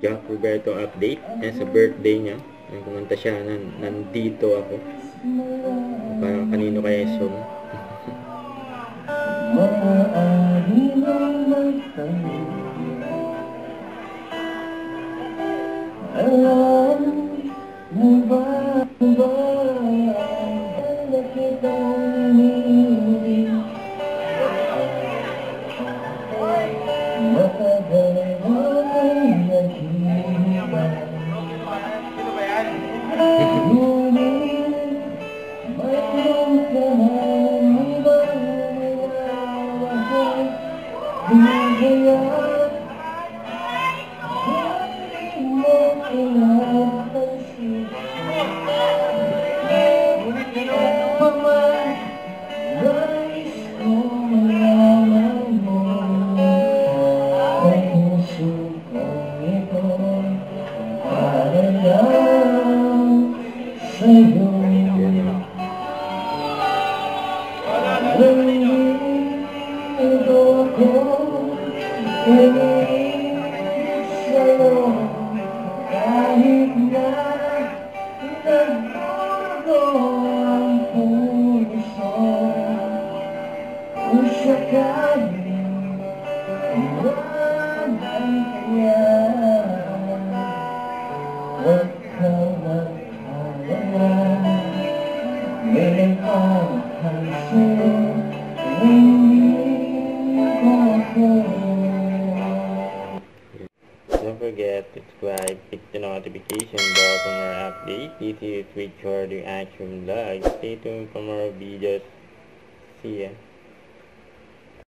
Jack Roberto update. Sa birthday niya. Kumanta siya na nandito ako. Parang kanino kaya yung song. Alam mo ba na kitang hinihiling matagal akong nag-iiwan ngunit mayroon ka ng ibang nilalaman di kaya kahit na nagbago ang puso kung sakaling iwanan kaya huwag kang mag-alala ngayon ang hansin Don't forget to subscribe, hit the notification bell for more updates. This is Richard, the Action Vlog. Stay tuned for more videos. See ya.